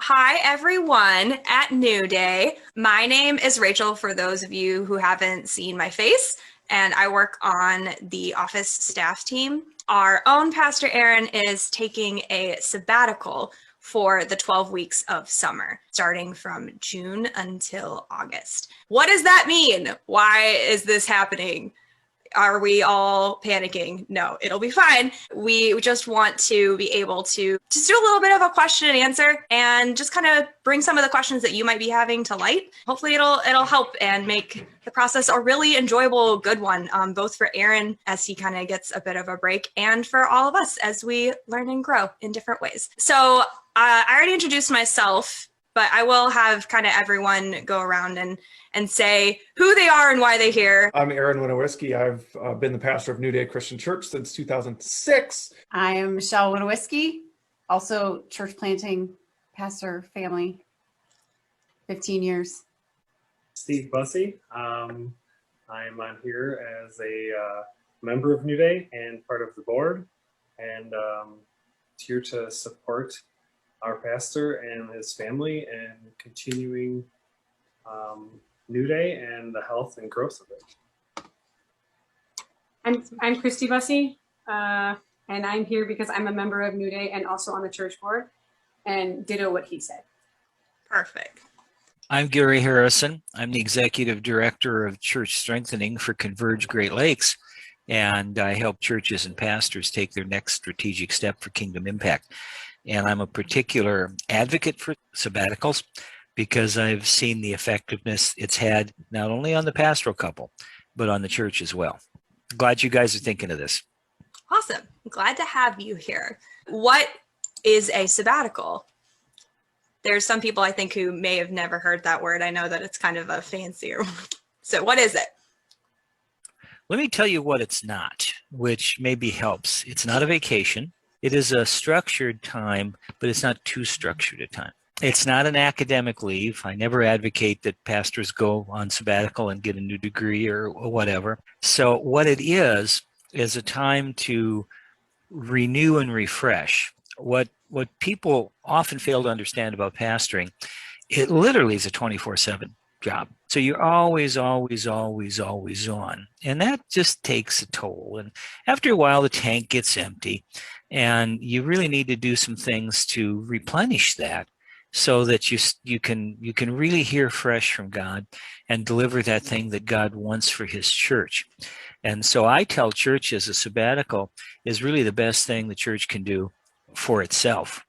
Hi, everyone at New Day. My name is Rachel, for those of you who haven't seen my face, and I work on the office staff team. Our own Pastor Aaron is taking a sabbatical for the 12 weeks of summer, starting from June until August. What does that mean? Why is this happening? Are we all panicking? No, it'll be fine. We just want to be able to just do a little bit of a question and answer and just kind of bring some of the questions that you might be having to light. Hopefully it'll help and make the process a really enjoyable, good one, both for Aaron as he kind of gets a bit of a break and for all of us as we learn and grow in different ways. So I already introduced myself, but I will have kind of everyone go around and say who they are and why they're here. I'm Aaron Winowiski. I've been the pastor of New Day Christian Church since 2006. I am Michelle Winowiski, also church planting pastor family, 15 years. Steve Bussey. I'm on here as a member of New Day and part of the board, and here to support our pastor and his family and continuing New Day and the health and growth of it. I'm Christy Bussey, and I'm here because I'm a member of New Day and also on the church board, and ditto what he said. Perfect. I'm Gary Harrison. I'm the Executive Director of Church Strengthening for Converge Great Lakes, and I help churches and pastors take their next strategic step for kingdom impact. And I'm a particular advocate for sabbaticals because I've seen the effectiveness it's had not only on the pastoral couple, but on the church as well. Glad you guys are thinking of this. Awesome. Glad to have you here. What is a sabbatical? There's some people I think who may have never heard that word. I know that it's kind of a fancier one. So what is it? Let me tell you what it's not, which maybe helps. It's not a vacation. It is a structured time, but it's not too structured a time. It's not an academic leave. I never advocate that pastors go on sabbatical and get a new degree or whatever. So what it is a time to renew and refresh. What people often fail to understand about pastoring, it literally is a 24/7 job. So you're always on. And that just takes a toll. And after a while, the tank gets empty. And you really need to do some things to replenish that so that you can really hear fresh from God and deliver that thing that God wants for his church. And so I tell churches a sabbatical is really the best thing the church can do for itself.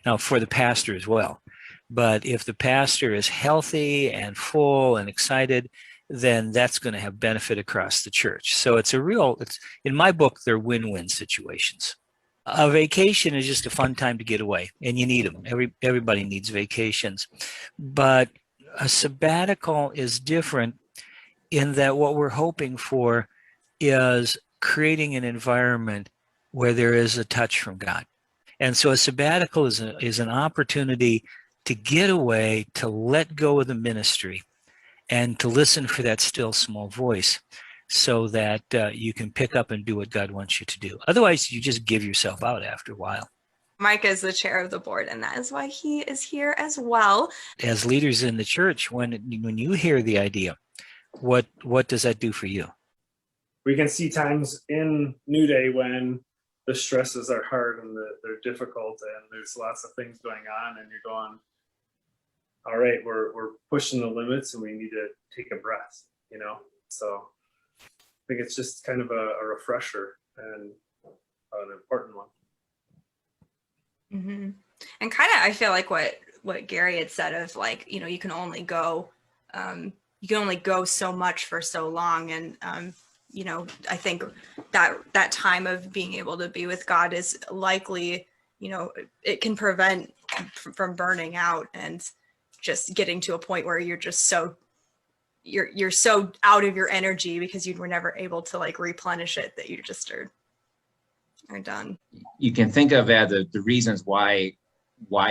Now, for the pastor as well. But if the pastor is healthy and full and excited, then that's going to have benefit across the church. So it's in my book, they're win-win situations. A vacation is just a fun time to get away, and you need them. Everybody needs vacations. But a sabbatical is different in that what we're hoping for is creating an environment where there is a touch from God. And so a sabbatical is an opportunity to get away, to let go of the ministry, and to listen for that still small voice, so that you can pick up and do what God wants you to do. Otherwise, you just give yourself out after a while. Mike is the chair of the board, and that is why he is here as well. As leaders in the church, when you hear the idea, what does that do for you? We can see times in New Day when the stresses are hard and they're difficult and there's lots of things going on and you're going, all right, we're pushing the limits and we need to take a breath, So I think it's just kind of a refresher and an important one. Mm-hmm. And kind of, I feel like what Gary had said of like, you can only go so much for so long. And, I think that time of being able to be with God is likely, it can prevent from burning out and just getting to a point where you're just you're so out of your energy because you were never able to like replenish it that you just are done. You can think of the reasons why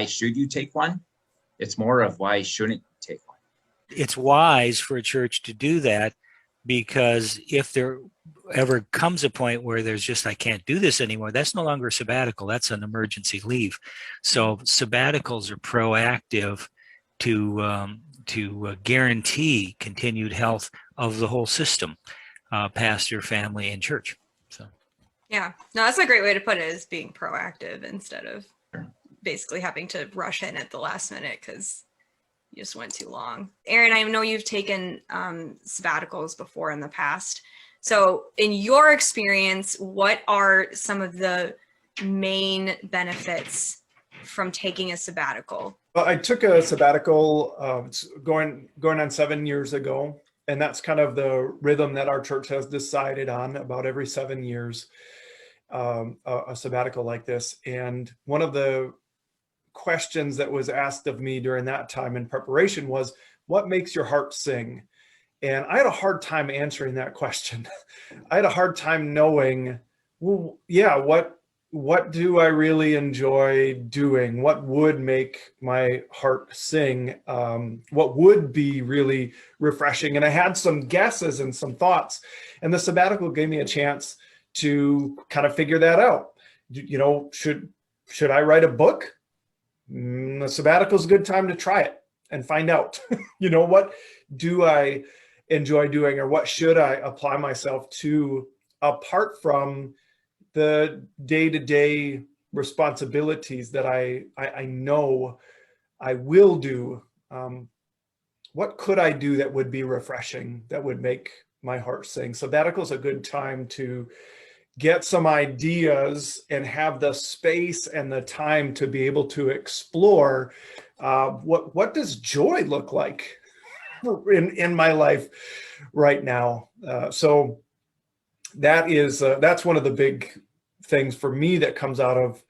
should you take one? It's more of why shouldn't you take one? It's wise for a church to do that because if there ever comes a point where there's just, I can't do this anymore, that's no longer a sabbatical, that's an emergency leave. So sabbaticals are proactive to guarantee continued health of the whole system, pastor, family, and church. So Yeah, no, that's a great way to put it, is being proactive instead of basically having to rush in at the last minute because you just went too long. Aaron, I know you've taken sabbaticals before in the past. So in your experience, what are some of the main benefits from taking a sabbatical? Well, I took a sabbatical going on 7 years ago, and that's kind of the rhythm that our church has decided on, about every 7 years, a sabbatical like this. And one of the questions that was asked of me during that time in preparation was, what makes your heart sing? And I had a hard time answering that question. I had a hard time knowing, well, yeah, what do I really enjoy doing? What would make my heart sing? What would be really refreshing? And I had some guesses and some thoughts, and the sabbatical gave me a chance to kind of figure that out. You know, should I write a book? The sabbatical is a good time to try it and find out, you know, what do I enjoy doing, or what should I apply myself to apart from the day-to-day responsibilities that I know I will do. What could I do that would be refreshing, that would make my heart sing? Sabbatical is a good time to get some ideas and have the space and the time to be able to explore what does joy look like in my life right now. So that's one of the big things for me that comes out of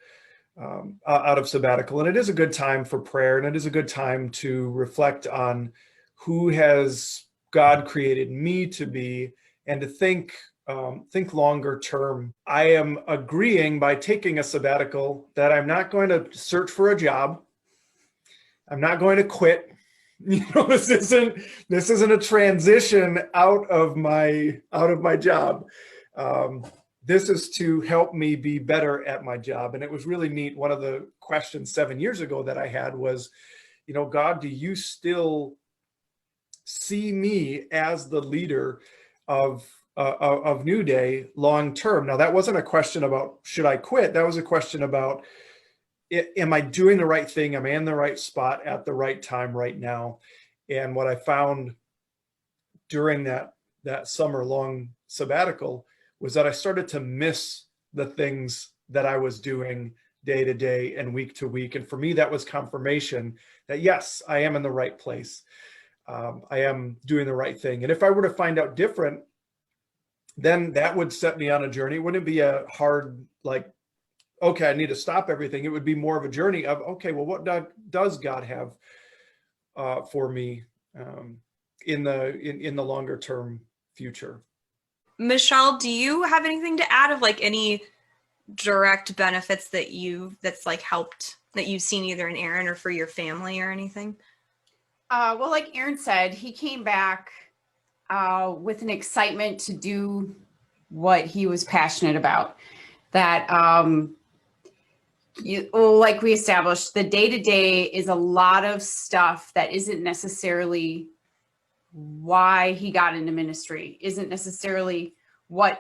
sabbatical. And it is a good time for prayer, and it is a good time to reflect on who has God created me to be, and to think longer term. I am agreeing by taking a sabbatical that I'm not going to search for a job. I'm not going to quit. You know, this isn't a transition out of my job. This is to help me be better at my job. And it was really neat. One of the questions 7 years ago that I had was, you know, God, do you still see me as the leader of New Day long term? Now, that wasn't a question about should I quit. That was a question about, am I doing the right thing? Am I in the right spot at the right time right now? And what I found during that summer long sabbatical was that I started to miss the things that I was doing day to day and week to week. And for me, that was confirmation that yes, I am in the right place. I am doing the right thing. And if I were to find out different, then that would set me on a journey. It wouldn't be a hard, like, okay, I need to stop everything. It would be more of a journey of, okay, well, what does God have for me in the longer term future? Michelle, do you have anything to add of like any direct benefits that's like helped that you've seen either in Aaron or for your family or anything? Well, like Aaron said, he came back with an excitement to do what he was passionate about. That, like we established, the day-to-day is a lot of stuff that isn't necessarily why he got into ministry, isn't necessarily what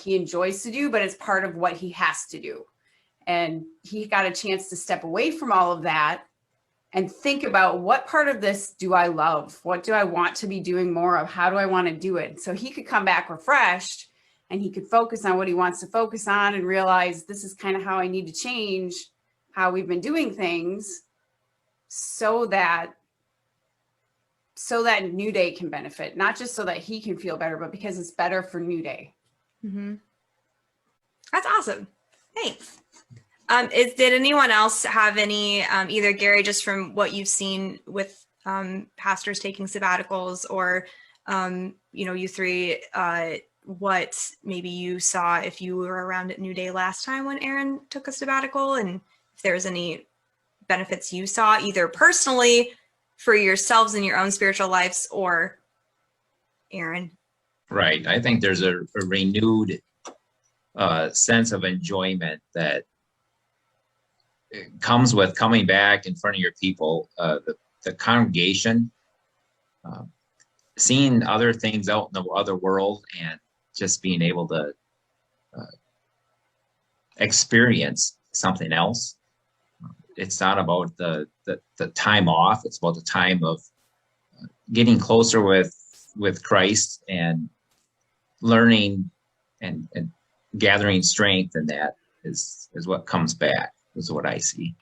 he enjoys to do, but it's part of what he has to do. And he got a chance to step away from all of that and think about, what part of this do I love? What do I want to be doing more of? How do I want to do it? So he could come back refreshed, and he could focus on what he wants to focus on and realize, this is kind of how I need to change how we've been doing things so that New Day can benefit, not just so that he can feel better, but because it's better for New Day. Mm-hmm. That's awesome. Thanks. Did anyone else have any, either Gary, just from what you've seen with pastors taking sabbaticals, or, you three, what maybe you saw if you were around at New Day last time when Aaron took a sabbatical, and if there's any benefits you saw either personally for yourselves in your own spiritual lives, or Aaron? Right. I think there's a renewed sense of enjoyment that comes with coming back in front of your people, the congregation, seeing other things out in the other world, and just being able to experience something else. It's not about the time off. It's about the time of getting closer with Christ and learning and gathering strength, and that is what comes back, is what I see.